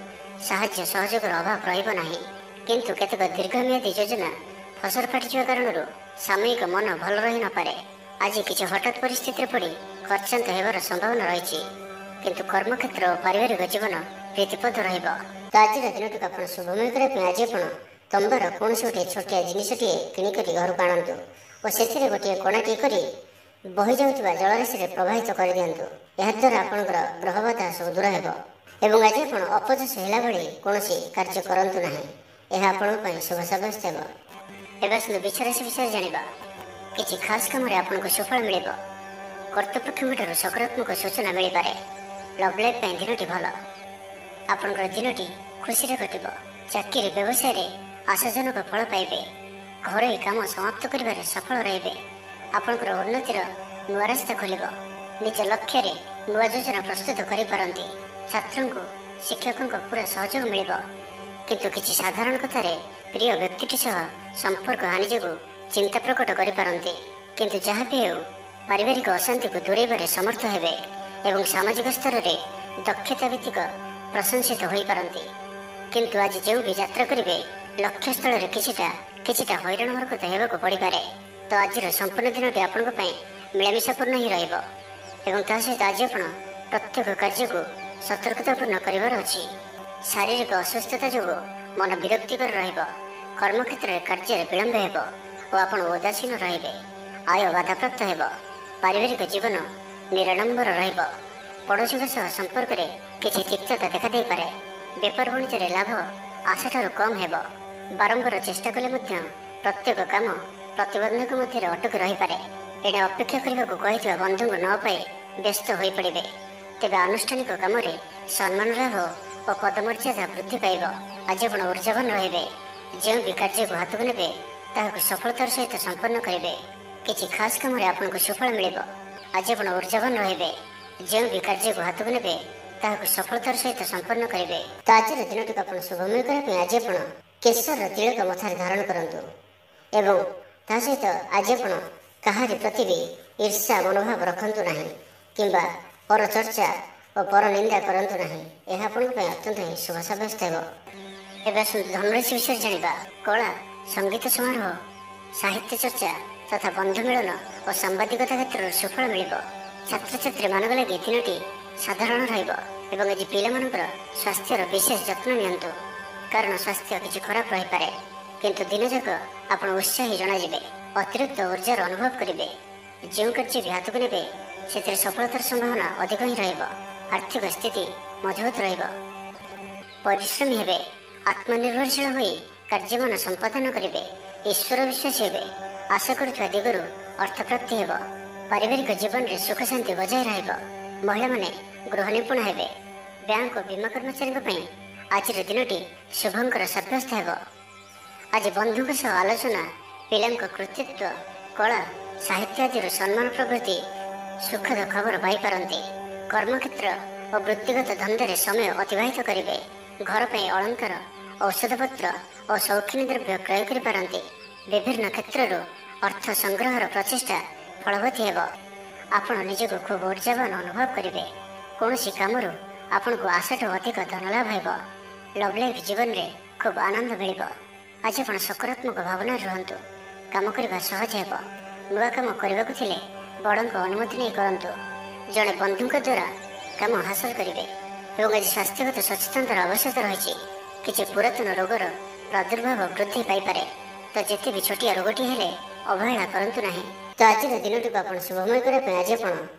ସାହାଯ୍ୟ ସହଯୋଗର ଅଭାବ ରହିବ ନାହିଁ। କିନ୍ତୁ କେତେକ ଦୀର୍ଘମିଆଦୀ ଯୋଜନା ଫସର ଫାଟିଯିବା କାରଣରୁ ସାମୟିକ ମନ ଭଲ ରହିନପାରେ। ଆଜି କିଛି ହଠାତ୍ ପରିସ୍ଥିତିରେ ପଡ଼ି ଖର୍ଚ୍ଚାନ୍ତ ହେବାର ସମ୍ଭାବନା ରହିଛି। କିନ୍ତୁ କର୍ମକ୍ଷେତ୍ର ଓ ପାରିବାରିକ ଜୀବନ ପ୍ରୀତିପଦ ରହିବ। ତ ଆଜିର ଦିନଟିକୁ ଆପଣ ଶୁଭମୟ କରିବା ପାଇଁ ଆଜି ଆପଣ ତମ୍ବାର କୌଣସି ଗୋଟିଏ ଛୋଟିଆ ଜିନିଷଟିଏ କିଣିକରି ଘରକୁ ଆଣନ୍ତୁ ଓ ସେଥିରେ ଗୋଟିଏ କଣାଟିଏ କରି ବହିଯାଉଥିବା ଜଳରାଶିରେ ପ୍ରବାହିତ କରିଦିଅନ୍ତୁ। ଏହାଦ୍ୱାରା ଆପଣଙ୍କର ଗ୍ରହବାଧା ସବୁ ଦୂର ହେବ। ଏବଂ ଆଜି ଆପଣ ଅପଯଶ ହେଲା ଭଳି କୌଣସି କାର୍ଯ୍ୟ କରନ୍ତୁ ନାହିଁ। ଏହା ଆପଣଙ୍କ ପାଇଁ ଶୁଭ ସାବ୍ୟସ୍ତ ହେବ। ଏବେ ଆସନ୍ତୁ ବୃଷ ରାଶି ବିଷୟରେ ଜାଣିବା। କିଛି ଖାସ୍ କାମରେ ଆପଣଙ୍କୁ ସୁଫଳ ମିଳିବ। କର୍ତ୍ତୃପକ୍ଷଙ୍କଠାରୁ ସକାରାତ୍ମକ ସୂଚନା ମିଳିପାରେ। ଲଭ୍ ଲାଇଫ୍ ପାଇଁ ଦିନଟି ଭଲ। ଆପଣଙ୍କର ଦିନଟି ଖୁସିରେ କଟିବ। ଚାକିରି ବ୍ୟବସାୟରେ ଆଶାଜନକ ଫଳ ପାଇବେ। ଘରୋଇ କାମ ସମାପ୍ତ କରିବାରେ ସଫଳ ରହିବେ। ଆପଣଙ୍କର ଉନ୍ନତିର ନୂଆ ରାସ୍ତା ଖୋଲିବ। ନିଜ ଲକ୍ଷ୍ୟରେ ନୂଆ ଯୋଜନା ପ୍ରସ୍ତୁତ କରିପାରନ୍ତି। ଛାତ୍ରଙ୍କୁ ଶିକ୍ଷକଙ୍କ ପୁରା ସହଯୋଗ ମିଳିବ। କିନ୍ତୁ କିଛି ସାଧାରଣ କଥାରେ ପ୍ରିୟ ବ୍ୟକ୍ତିଟି ସହ ସମ୍ପର୍କ ହାନି ଯୋଗୁଁ ଚିନ୍ତା ପ୍ରକଟ କରିପାରନ୍ତି। କିନ୍ତୁ ଯାହା ବି ହେଉ ପାରିବାରିକ ଅଶାନ୍ତିକୁ ଦୂରେଇବାରେ ସମର୍ଥ ହେବେ ଏବଂ ସାମାଜିକ ସ୍ତରରେ ଦକ୍ଷତା ଭିତ୍ତିକ ପ୍ରଶଂସିତ ହୋଇପାରନ୍ତି। କିନ୍ତୁ ଆଜି ଯେଉଁ ବି ଯାତ୍ରା କରିବେ ଲକ୍ଷ୍ୟସ୍ଥଳରେ କିଛିଟା ହଇରାଣ ହରକତ ହେବାକୁ ପଡ଼ିପାରେ। ତ ଆଜିର ସମ୍ପୂର୍ଣ୍ଣ ଦିନଟି ଆପଣଙ୍କ ପାଇଁ ମିଳାମିଶାପୂର୍ଣ୍ଣ ହିଁ ରହିବ ଏବଂ ତା ସହିତ ଆଜି ଆପଣ ପ୍ରତ୍ୟେକ କାର୍ଯ୍ୟକୁ ସତର୍କତାପୂର୍ଣ୍ଣ କରିବାର ଅଛି। ଶାରୀରିକ ଅସୁସ୍ଥତା ଯୋଗୁଁ ମନ ବିରକ୍ତିକର ରହିବ। କର୍ମକ୍ଷେତ୍ରରେ କାର୍ଯ୍ୟରେ ବିଳମ୍ବ ହେବ ଓ ଆପଣ ଉଦାସୀନ ରହିବେ। ଆୟ ବାଧାପ୍ରାପ୍ତ ହେବ। ପାରିବାରିକ ଜୀବନ ନିରାଡମ୍ବର ରହିବ। ପଡ଼ୋଶୀଙ୍କ ସହ ସମ୍ପର୍କରେ କିଛି ତିକ୍ତତା ଦେଖାଦେଇପାରେ। ବେପାର ବାଣିଜ୍ୟରେ ଲାଭ ଆଶାଠାରୁ କମ୍ ହେବ। ବାରମ୍ବାର ଚେଷ୍ଟା କଲେ ମଧ୍ୟ ପ୍ରତ୍ୟେକ କାମ ପ୍ରତିବନ୍ଧକ ମଧ୍ୟରେ ଅଟକି ରହିପାରେ। ଏଣେ ଅପେକ୍ଷା କରିବାକୁ କହିଥିବା ବନ୍ଧୁଙ୍କୁ ନ ପାଇ ବ୍ୟସ୍ତ ହୋଇପଡ଼ିବେ। ତେବେ ଆନୁଷ୍ଠାନିକ କାମରେ ସମ୍ମାନ ଲାଭ ଓ ପଦମର୍ଯ୍ୟାଦା ବୃଦ୍ଧି ପାଇବ। ଆଜି ଆପଣ ଉର୍ଜାବାନ ରହିବେ। ଯେଉଁ ବି କାର୍ଯ୍ୟକୁ ହାତକୁ ନେବେ ତାହାକୁ ସଫଳତାର ସହିତ ସମ୍ପନ୍ନ କରିବେ। କିଛି ଖାସ୍ କାମରେ ଆପଣଙ୍କୁ ସୁଫଳ ମିଳିବ। ଆଜି ଆପଣ ଉର୍ଜାବାନ ରହିବେ। ଯେଉଁ ବି କାର୍ଯ୍ୟକୁ ହାତକୁ ନେବେ ତାହାକୁ ସଫଳତାର ସହିତ ସମ୍ପନ୍ନ କରିବେ। ତ ଆଜିର ଦିନଟିକୁ ଆପଣ ଶୁଭମୟ କରିବା ପାଇଁ ଆଜି ଆପଣ କେଶରର ତିଳକ ମଥାରେ ଧାରଣ କରନ୍ତୁ ଏବଂ ତା ସହିତ ଆଜି ଆପଣ କାହାରି ପ୍ରତି ବି ଈର୍ଷା ମନୋଭାବ ରଖନ୍ତୁ ନାହିଁ କିମ୍ବା ପର ଚର୍ଚ୍ଚା ଓ ପର ନିନ୍ଦା କରନ୍ତୁ ନାହିଁ। ଏହା ଆପଣଙ୍କ ପାଇଁ ଅତ୍ୟନ୍ତ ହିଁ ଶୁଭ ସାବ୍ୟସ୍ତ ହେବ। ଏବେ ଆସନ୍ତୁ ଧନରାଶି ବିଷୟରେ ଜାଣିବା। କଳା, ସଙ୍ଗୀତ ସମାରୋହ, ସାହିତ୍ୟ ଚର୍ଚ୍ଚା ତଥା ବନ୍ଧୁ ମିଳନ ଓ ସାମ୍ବାଦିକତା କ୍ଷେତ୍ରରେ ସୁଫଳ ମିଳିବ। ଛାତ୍ରଛାତ୍ରୀମାନଙ୍କ ଲାଗି ଦିନଟି ସାଧାରଣ ରହିବ ଏବଂ ଆଜି ପିଲାମାନଙ୍କର ସ୍ୱାସ୍ଥ୍ୟର ବିଶେଷ ଯତ୍ନ ନିଅନ୍ତୁ କାରଣ ସ୍ୱାସ୍ଥ୍ୟ କିଛି ଖରାପ ରହିପାରେ। କିନ୍ତୁ ଦିନଯାକ ଆପଣ ଉତ୍ସାହୀ ଜଣାଯିବେ। ଅତିରିକ୍ତ ଉର୍ଜାର ଅନୁଭବ କରିବେ। ଯେଉଁ କାର୍ଯ୍ୟ ବି ହାତକୁ ନେବେ ସେଥିରେ ସଫଳତାର ସମ୍ଭାବନା ଅଧିକ ହିଁ ରହିବ। ଆର୍ଥିକ ସ୍ଥିତି ମଜବୁତ ରହିବ। ପରିଶ୍ରମୀ ହେବେ। ଆତ୍ମନିର୍ଭରଶୀଳ ହୋଇ କାର୍ଯ୍ୟମାନ ସମ୍ପାଦନ କରିବେ। ଈଶ୍ୱର ବିଶ୍ୱାସୀ ହେବେ। ଆଶା କରୁଥିବା ଦିଗରୁ ଅର୍ଥପ୍ରାପ୍ତି ହେବ। ପାରିବାରିକ ଜୀବନରେ ସୁଖ ଶାନ୍ତି ବଜାୟ ରହିବ। ମହିଳାମାନେ ଗୃହ ନିପୁଣ ହେବେ। ବ୍ୟାଙ୍କ ଓ ବୀମା କର୍ମଚାରୀଙ୍କ ପାଇଁ ଆଜିର ଦିନଟି ଶୁଭଙ୍କର ସାବ୍ୟସ୍ତ ହେବ। ଆଜି ବନ୍ଧୁଙ୍କ ସହ ଆଲୋଚନା ପିଲାଙ୍କ କୃତିତ୍ୱ, କଳା, ସାହିତ୍ୟ ଆଦିର ସମ୍ମାନ ପ୍ରଭୃତି ସୁଖଦ ଖବର ପାଇପାରନ୍ତି। କର୍ମକ୍ଷେତ୍ର ଓ ବୃତ୍ତିଗତ ଧନ୍ଦାରେ ସମୟ ଅତିବାହିତ କରିବେ। ଘର ପାଇଁ ଅଳଙ୍କାର, ଔଷଧପତ୍ର ଓ ସୌଖିନୀ ଦ୍ରବ୍ୟ କ୍ରୟ କରିପାରନ୍ତି। ବିଭିନ୍ନ କ୍ଷେତ୍ରରୁ ଅର୍ଥ ସଂଗ୍ରହର ପ୍ରଚେଷ୍ଟା ଫଳବତୀ ହେବ। ଆପଣ ନିଜକୁ ଖୁବ୍ ଉର୍ଜାବାନ ଅନୁଭବ କରିବେ। କୌଣସି କାମରୁ ଆପଣଙ୍କୁ ଆଶାଠୁ ଅଧିକ ଧନ ଲାଭ ହେବ। ଲଭ୍ ଲାଇଫ୍ ଜୀବନରେ ଖୁବ୍ ଆନନ୍ଦ ମିଳିବ। ଆଜି ଆପଣ ସକାରାତ୍ମକ ଭାବନାରେ ରୁହନ୍ତୁ। କାମ କରିବା ସହଜ ହେବ। ନୂଆ କାମ କରିବାକୁ ଥିଲେ ବଡ଼ଙ୍କ ଅନୁମତି ନେଇ କରନ୍ତୁ। ଜଣେ ବନ୍ଧୁଙ୍କ ଦ୍ୱାରା କାମ ହାସଲ କରିବେ ଏବଂ ଆଜି ସ୍ୱାସ୍ଥ୍ୟଗତ ସଚେତନତାର ଆବଶ୍ୟକତା ରହିଛି। କିଛି ପୁରାତନ ରୋଗର ପ୍ରାଦୁର୍ଭାବ ବୃଦ୍ଧି ପାଇପାରେ। ତ ଯେତେ ବି ଛୋଟିଆ ରୋଗଟି ହେଲେ ଅବହେଳା କରନ୍ତୁ ନାହିଁ। ତ ଆଜିର ଦିନଟିକୁ ଆପଣ ଶୁଭମୟ କରିବା ପାଇଁ ଆଜି ଆପଣ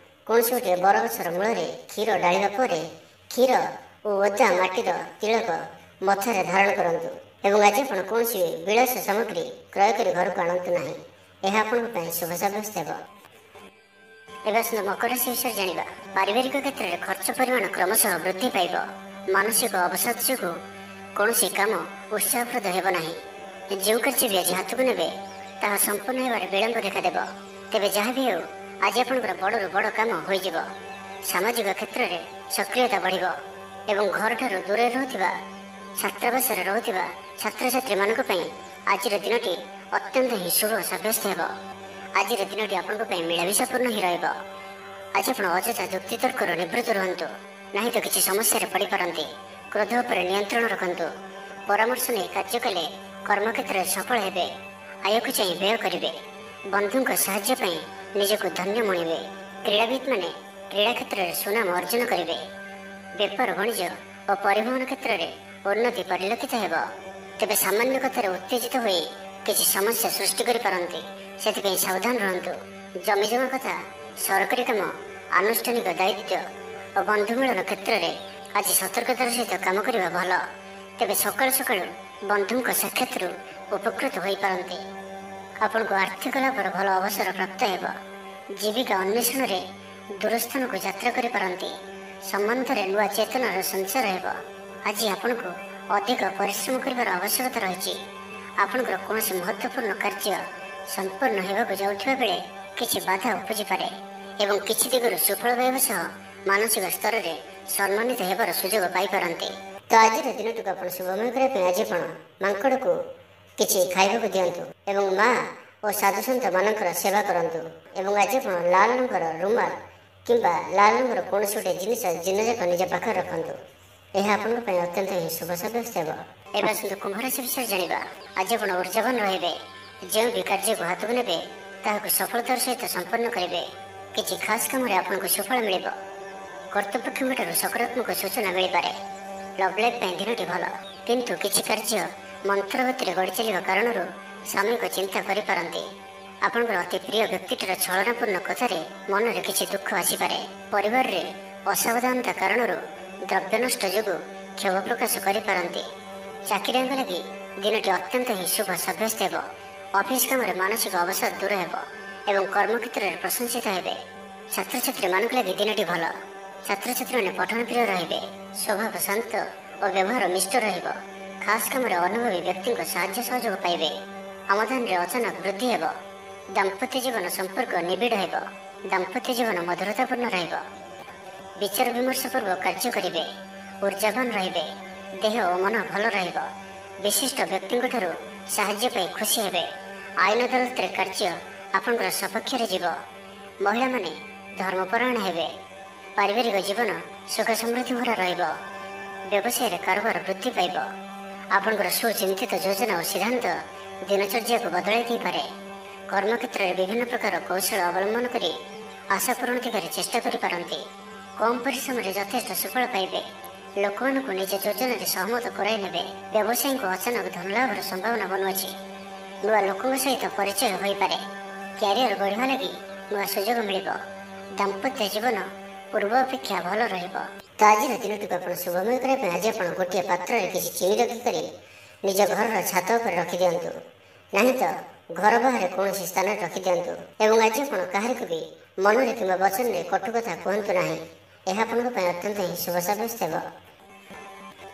କୌଣସି ଗୋଟିଏ ବରଗଛର ମୂଳରେ କ୍ଷୀର ଢାଳିବା ପରେ କ୍ଷୀର ଓ ଓଦା ମାଟିର ତିଳକ ମଥାରେ ଧାରଣ କରନ୍ତୁ ଏବଂ ଆଜି ଆପଣ କୌଣସି ବିଳାସ ସାମଗ୍ରୀ କ୍ରୟ କରି ଘରକୁ ଆଣନ୍ତୁ ନାହିଁ। ଏହା ଆପଣଙ୍କ ପାଇଁ ଶୁଭ ସାବ୍ୟସ୍ତ ହେବ। ଏବେ ଆସନ୍ତୁ ମକର ରାଶି ବିଷୟରେ ଜାଣିବା। ପାରିବାରିକ କ୍ଷେତ୍ରରେ ଖର୍ଚ୍ଚ ପରିମାଣ କ୍ରମଶଃ ବୃଦ୍ଧି ପାଇବ। ମାନସିକ ଅବସାଦ ଯୋଗୁଁ କୌଣସି କାମ ଉତ୍ସାହପ୍ରଦ ହେବ ନାହିଁ। ଯେଉଁ କାର୍ଯ୍ୟ ବି ଆଜି ହାତକୁ ନେବେ ତାହା ସମ୍ପୂର୍ଣ୍ଣ ହେବାରେ ବିଳମ୍ବ ଦେଖାଦେବ। ତେବେ ଯାହା ବି ହେଉ ଆଜି ଆପଣଙ୍କର ବଡ଼ରୁ ବଡ଼ କାମ ହୋଇଯିବ। ସାମାଜିକ କ୍ଷେତ୍ରରେ ସକ୍ରିୟତା ବଢ଼ିବ ଏବଂ ଘରଠାରୁ ଦୂରରେ ରହୁଥିବା ଛାତ୍ରାବାସରେ ରହୁଥିବା ଛାତ୍ରଛାତ୍ରୀମାନଙ୍କ ପାଇଁ ଆଜିର ଦିନଟି ଅତ୍ୟନ୍ତ ହିଁ ଶୁଭ ସାବ୍ୟସ୍ତ ହେବ। ଆଜିର ଦିନଟି ଆପଣଙ୍କ ପାଇଁ ମିଳାମିଶାପୂର୍ଣ୍ଣ ହିଁ ରହିବ। ଆଜି ଆପଣ ଅଯଥା ଯୁକ୍ତିତର୍କରୁ ନିବୃତ୍ତ ରୁହନ୍ତୁ, ନାହିଁ ତ କିଛି ସମସ୍ୟାରେ ପଡ଼ିପାରନ୍ତି। କ୍ରୋଧ ଉପରେ ନିୟନ୍ତ୍ରଣ ରଖନ୍ତୁ। ପରାମର୍ଶ ନେଇ କାର୍ଯ୍ୟ କଲେ କର୍ମକ୍ଷେତ୍ରରେ ସଫଳ ହେବେ। ଆୟକୁ ଚାହିଁ ବ୍ୟୟ କରିବେ। ବନ୍ଧୁଙ୍କ ସାହାଯ୍ୟ ପାଇଁ ନିଜକୁ ଧନ୍ୟ ମଣିବେ। କ୍ରୀଡ଼ାବିତ୍ମାନେ କ୍ରୀଡ଼ା କ୍ଷେତ୍ରରେ ସୁନାମ ଅର୍ଜନ କରିବେ। ବେପାର ବାଣିଜ୍ୟ ଓ ପରିବହନ କ୍ଷେତ୍ରରେ ଉନ୍ନତି ପରିଲକ୍ଷିତ ହେବ। ତେବେ ସାମାନ୍ୟ କଥାରେ ଉତ୍ତେଜିତ ହୋଇ କିଛି ସମସ୍ୟା ସୃଷ୍ଟି କରିପାରନ୍ତି। ସେଥିପାଇଁ ସାବଧାନ ରୁହନ୍ତୁ। ଜମିଜମା କଥା, ସରକାରୀ କାମ, ଆନୁଷ୍ଠାନିକ ଦାୟିତ୍ୱ ଓ ବନ୍ଧୁ ମିଳନ କ୍ଷେତ୍ରରେ ଆଜି ସତର୍କତାର ସହିତ କାମ କରିବା ଭଲ। ତେବେ ସକାଳୁ ସକାଳୁ ବନ୍ଧୁଙ୍କ ସାକ୍ଷାତରୁ ଉପକୃତ ହୋଇପାରନ୍ତି। ଆପଣଙ୍କୁ ଆର୍ଥିକ ଲାଭର ଭଲ ଅବସର ପ୍ରାପ୍ତ ହେବ। ଜୀବିକା ଅନ୍ୱେଷଣରେ ଦୂରସ୍ଥାନକୁ ଯାତ୍ରା କରିପାରନ୍ତି। ସମ୍ବନ୍ଧରେ ନୂଆ ଚେତନାର ସଞ୍ଚାର ହେବ। ଆଜି ଆପଣଙ୍କୁ ଅଧିକ ପରିଶ୍ରମ କରିବାର ଆବଶ୍ୟକତା ରହିଛି। ଆପଣଙ୍କର କୌଣସି ମହତ୍ତ୍ୱପୂର୍ଣ୍ଣ କାର୍ଯ୍ୟ ସମ୍ପନ୍ନ ହେବାକୁ ଯାଉଥିବା ବେଳେ କିଛି ବାଧା ଉପୁଜିପାରେ ଏବଂ କିଛି ଦିଗରୁ ସୁଫଳ ପାଇବା ସହ ମାନସିକ ସ୍ତରରେ ସମ୍ମାନିତ ହେବାର ସୁଯୋଗ ପାଇପାରନ୍ତି। ତ ଆଜିର ଦିନଟିକୁ ଆପଣ ଶୁଭମୟ କରିବା ପାଇଁ ଆଜି ଆପଣ ମାଙ୍କଡ଼କୁ କିଛି ଖାଇବାକୁ ଦିଅନ୍ତୁ ଏବଂ ମା ଓ ସାଧୁସନ୍ଥ ମାନଙ୍କର ସେବା କରନ୍ତୁ ଏବଂ ଆଜି ଆପଣ ଲାଲ ରଙ୍ଗର ରୁମାଲ କିମ୍ବା ଲାଲ ରଙ୍ଗର କୌଣସି ଗୋଟିଏ ଜିନିଷ ଦିନଯାକ ନିଜ ପାଖରେ ରଖନ୍ତୁ। ଏହା ଆପଣଙ୍କ ପାଇଁ ଅତ୍ୟନ୍ତ ହିଁ ଶୁଭ ସାବ୍ୟସ୍ତ ହେବ। ଏବେ ଆସନ୍ତୁ କୁମ୍ଭ ରାଶି ବିଷୟରେ ଜାଣିବା। ଆଜି ଆପଣ ଉର୍ଜାବାନ ରହିବେ। ଯେଉଁ ବି କାର୍ଯ୍ୟକୁ ହାତକୁ ନେବେ ତାହାକୁ ସଫଳତାର ସହିତ ସମ୍ପନ୍ନ କରିବେ। କିଛି ଖାସ୍ କାମରେ ଆପଣଙ୍କୁ ସୁଫଳ ମିଳିବ। କର୍ତ୍ତୃପକ୍ଷଙ୍କଠାରୁ ସକାରାତ୍ମକ ସୂଚନା ମିଳିପାରେ। ଲଭ୍ ଲାଇଫ୍ ପାଇଁ ଦିନଟି ଭଲ, କିନ୍ତୁ କିଛି କାର୍ଯ୍ୟ ମନ୍ଥର ଗତିରେ ଗଡ଼ି ଚାଲିବା କାରଣରୁ ସାମୟିକ ଚିନ୍ତା କରିପାରନ୍ତି। ଆପଣଙ୍କର ଅତି ପ୍ରିୟ ବ୍ୟକ୍ତିଟିର ଛଳନାପୂର୍ଣ୍ଣ କଥାରେ ମନରେ କିଛି ଦୁଃଖ ଆସିପାରେ। ପରିବାରରେ ଅସାବଧାନତା କାରଣରୁ ଦ୍ରବ୍ୟ ନଷ୍ଟ ଯୋଗୁଁ କ୍ଷୋଭ ପ୍ରକାଶ କରିପାରନ୍ତି। ଚାକିରିଆଙ୍କ ଲାଗି ଦିନଟି ଅତ୍ୟନ୍ତ ହିଁ ଶୁଭ ସାବ୍ୟସ୍ତ ହେବ। ଅଫିସ କାମରେ ମାନସିକ ଅବସାଦ ଦୂର ହେବ ଏବଂ କର୍ମକ୍ଷେତ୍ରରେ ପ୍ରଶଂସିତ ହେବେ। ଛାତ୍ରଛାତ୍ରୀମାନଙ୍କ ଲାଗି ଦିନଟି ଭଲ। ଛାତ୍ରଛାତ୍ରୀମାନେ ପଠନ ପ୍ରିୟ ରହିବେ। ସ୍ୱଭାବ ଶାନ୍ତ ଓ ବ୍ୟବହାର ମିଷ୍ଟ ରହିବ। ଖାସ୍ କାମରେ ଅନୁଭବୀ ବ୍ୟକ୍ତିଙ୍କ ସାହାଯ୍ୟ ସହଯୋଗ ପାଇବେ। ଆମଦାନୀରେ ଅଚାନକ ବୃଦ୍ଧି ହେବ। ଦାମ୍ପତ୍ୟ ଜୀବନ ସମ୍ପର୍କ ନିବିଡ଼ ହେବ। ଦାମ୍ପତ୍ୟ ଜୀବନ ମଧୁରତାପୂର୍ଣ୍ଣ ରହିବ। ବିଚାର ବିମର୍ଶ ପୂର୍ବକ କାର୍ଯ୍ୟ କରିବେ। ଉର୍ଜାବାନ ରହିବେ। ଦେହ ଓ ମନ ଭଲ ରହିବ। ବିଶିଷ୍ଟ ବ୍ୟକ୍ତିଙ୍କଠାରୁ ସାହାଯ୍ୟ ପାଇ ଖୁସି ହେବେ। ଆଇନ ଅଦାଲତରେ କାର୍ଯ୍ୟ ଆପଣଙ୍କର ସପକ୍ଷରେ ଯିବ। ମହିଳାମାନେ ଧର୍ମପରାୟଣ ହେବେ। ପାରିବାରିକ ଜୀବନ ସୁଖ ସମୃଦ୍ଧି ଭରା ରହିବ। ବ୍ୟବସାୟରେ କାରବାର ବୃଦ୍ଧି ପାଇବ। ଆପଣଙ୍କର ସୁଚିନ୍ତିତ ଯୋଜନା ଓ ସିଦ୍ଧାନ୍ତ ଦିନଚର୍ଯ୍ୟାକୁ ବଦଳାଇ ଦେଇପାରେ। କର୍ମକ୍ଷେତ୍ରରେ ବିଭିନ୍ନ ପ୍ରକାର କୌଶଳ ଅବଲମ୍ବନ କରି ଆଶା ପୂରଣ ଦିଗରେ ଚେଷ୍ଟା କରିପାରନ୍ତି। କମ୍ ପରିଶ୍ରମରେ ଯଥେଷ୍ଟ ସୁଫଳ ପାଇବେ। ଲୋକମାନଙ୍କୁ ନିଜ ଯୋଜନାରେ ସହମତ କରାଇ ନେବେ। ବ୍ୟବସାୟୀଙ୍କୁ ଅଚାନକ ଧନଲାଭର ସମ୍ଭାବନା ବନୁଅଛି। ନୂଆ ଲୋକଙ୍କ ସହିତ ପରିଚୟ ହୋଇପାରେ। କ୍ୟାରିୟର ଗଢ଼ିବା ଲାଗି ନୂଆ ସୁଯୋଗ ମିଳିବ। ଦାମ୍ପତ୍ୟ ଜୀବନ ପୂର୍ବ ଅପେକ୍ଷା ଭଲ ରହିବ। ତ ଆଜିର ଦିନଟିକୁ ଆପଣ ଶୁଭମୟ କରିବା ପାଇଁ ଆଜି ଆପଣ ଗୋଟିଏ ପାତ୍ରରେ କିଛି ଚିନି ରଖିକରି ନିଜ ଘରର ଛାତ ଉପରେ ରଖିଦିଅନ୍ତୁ। ନାହିଁ ତ ଘର ବାହାରେ କୌଣସି ସ୍ଥାନରେ ରଖିଦିଅନ୍ତୁ। ଏବଂ ଆଜି ଆପଣ କାହାରିକୁ ବି ମନରେ କିମ୍ବା ବଚନରେ କଟୁ କଥା କୁହନ୍ତୁ ନାହିଁ। ଏହା ଆପଣଙ୍କ ପାଇଁ ଅତ୍ୟନ୍ତ ହିଁ ଶୁଭ ସାବ୍ୟସ୍ତ ହେବ।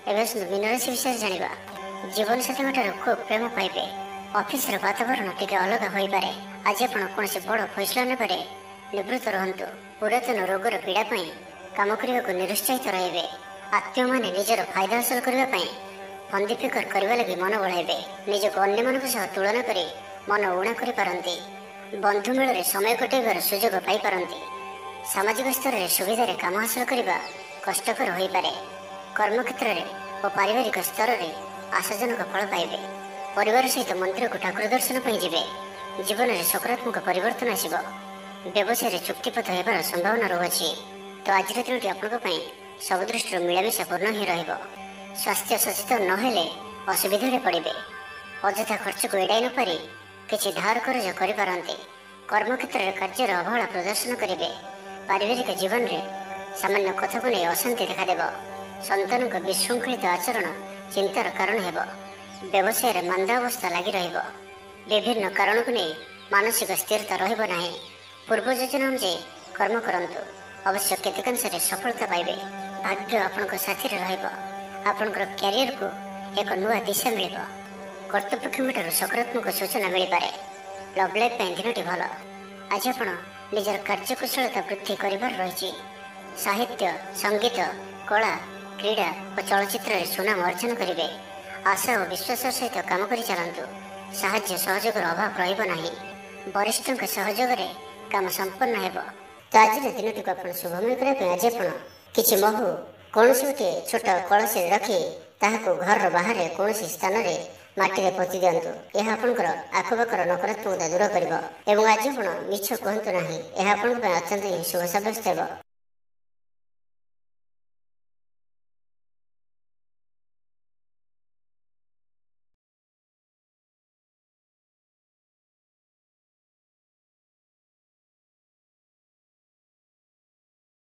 ଏବେ ଆସନ୍ତୁ ମୀନ ରାଶି ବିଷୟରେ ଜାଣିବା। ଜୀବନସାଥୀଙ୍କଠାରୁ ଖୁବ୍ ପ୍ରେମ ପାଇବେ। ଅଫିସର ବାତାବରଣ ଟିକେ ଅଲଗା ହୋଇପାରେ। ଆଜି ଆପଣ କୌଣସି ବଡ଼ ଫଇସଲା ନେବାରେ ନିବୃତ୍ତ ରୁହନ୍ତୁ। ପୁରାତନ ରୋଗର ପୀଡ଼ା ପାଇଁ କାମ କରିବାକୁ ନିରୁତ୍ସାହିତ ରହିବେ। ଆତ୍ମୀୟମାନେ ନିଜର ଫାଇଦା ହାସଲ କରିବା ପାଇଁ ଫନ୍ଦି ଫିକର କରିବା ଲାଗି ମନ ବଳାଇବେ। ନିଜକୁ ଅନ୍ୟମାନଙ୍କ ସହ ତୁଳନା କରି ମନ ଊଣା କରିପାରନ୍ତି। ବନ୍ଧୁ ମେଳରେ ସମୟ କଟାଇବାର ସୁଯୋଗ ପାଇପାରନ୍ତି। ସାମାଜିକ ସ୍ତରରେ ସୁବିଧାରେ କାମ ହାସଲ କରିବା କଷ୍ଟକର ହୋଇପାରେ। କର୍ମକ୍ଷେତ୍ରରେ ଓ ପାରିବାରିକ ସ୍ତରରେ ଆଶାଜନକ ଫଳ ପାଇବେ। ପରିବାର ସହିତ ମନ୍ଦିରକୁ ଠାକୁର ଦର୍ଶନ ପାଇଁ ଯିବେ। ଜୀବନରେ ସକାରାତ୍ମକ ପରିବର୍ତ୍ତନ ଆସିବ। ବ୍ୟବସାୟରେ ଚୁକ୍ତିପତ୍ର ହେବାର ସମ୍ଭାବନା ରହୁଅଛି। ତ ଆଜିର ଦିନଟି ଆପଣଙ୍କ ପାଇଁ ସବୁ ଦୃଷ୍ଟିରୁ ମିଳାମିଶା ପୂର୍ଣ୍ଣ ହିଁ ରହିବ। ସ୍ୱାସ୍ଥ୍ୟ ସଚେତନ ନହେଲେ ଅସୁବିଧାରେ ପଡ଼ିବେ। ଅଯଥା ଖର୍ଚ୍ଚକୁ ଏଡ଼ାଇ ନ ପାରି କିଛି ଧାର କରଜ କରିପାରନ୍ତି। କର୍ମକ୍ଷେତ୍ରରେ କାର୍ଯ୍ୟର ଅବହେଳା ପ୍ରଦର୍ଶନ କରିବେ। ପାରିବାରିକ ଜୀବନରେ ସାମାନ୍ୟ କଥାକୁ ନେଇ ଅଶାନ୍ତି ଦେଖାଦେବ। ସନ୍ତାନଙ୍କ ବିଶୃଙ୍ଖଳିତ ଆଚରଣ ଚିନ୍ତାର କାରଣ ହେବ। ବ୍ୟବସାୟରେ ମାନ୍ଦାବସ୍ଥା ଲାଗି ରହିବ। ବିଭିନ୍ନ କାରଣକୁ ନେଇ ମାନସିକ ସ୍ଥିରତା ରହିବ ନାହିଁ। ପୂର୍ବ ଯୋଜନା ଅନୁଯାୟୀ କର୍ମ କରନ୍ତୁ। ଅବଶ୍ୟ କେତେକାଂଶରେ ସଫଳତା ପାଇବେ। ଭାଗ୍ୟ ଆପଣଙ୍କ ସାଥିରେ ରହିବ। ଆପଣଙ୍କର କ୍ୟାରିୟରକୁ ଏକ ନୂଆ ଦିଶା ମିଳିବ। କର୍ତ୍ତୃପକ୍ଷଙ୍କଠାରୁ ସକାରାତ୍ମକ ସୂଚନା ମିଳିପାରେ। ଲଭ୍ ଲାଇଫ୍ ପାଇଁ ଦିନଟି ଭଲ। ଆଜି ଆପଣ ନିଜର କାର୍ଯ୍ୟକୁଶଳତା ବୃଦ୍ଧି କରିବାର ରହିଛି। ସାହିତ୍ୟ, ସଙ୍ଗୀତ, କଳା, କ୍ରୀଡ଼ା ଓ ଚଳଚ୍ଚିତ୍ରରେ ସୁନାମ ଅର୍ଜନ କରିବେ। ଆଶା ଓ ବିଶ୍ୱାସର ସହିତ କାମ କରି ଚାଲନ୍ତୁ। ସାହାଯ୍ୟ ସହଯୋଗର ଅଭାବ ରହିବ ନାହିଁ। ବରିଷ୍ଠଙ୍କ ସହଯୋଗରେ କାମ ସମ୍ପନ୍ନ ହେବ। ତ ଆଜିର ଦିନଟିକୁ ଆପଣ ଶୁଭମୟ କରିବା ପାଇଁ ଆଜି ଆପଣ କିଛି ମହୁ କୌଣସି ଗୋଟିଏ ଛୋଟ କଳସୀରେ ରଖି ତାହାକୁ ଘରର ବାହାରେ କୌଣସି ସ୍ଥାନରେ ମାଟିରେ ପୋତି ଦିଅନ୍ତୁ। ଏହା ଆପଣଙ୍କର ଆଖପାଖର ନକାରାତ୍ମକତା ଦୂର କରିବ। ଏବଂ ଆଜି ଆପଣ ମିଛ କୁହନ୍ତୁ ନାହିଁ। ଏହା ଆପଣଙ୍କ ପାଇଁ ଅତ୍ୟନ୍ତ ହିଁ ଶୁଭ ସାବ୍ୟସ୍ତ ହେବ।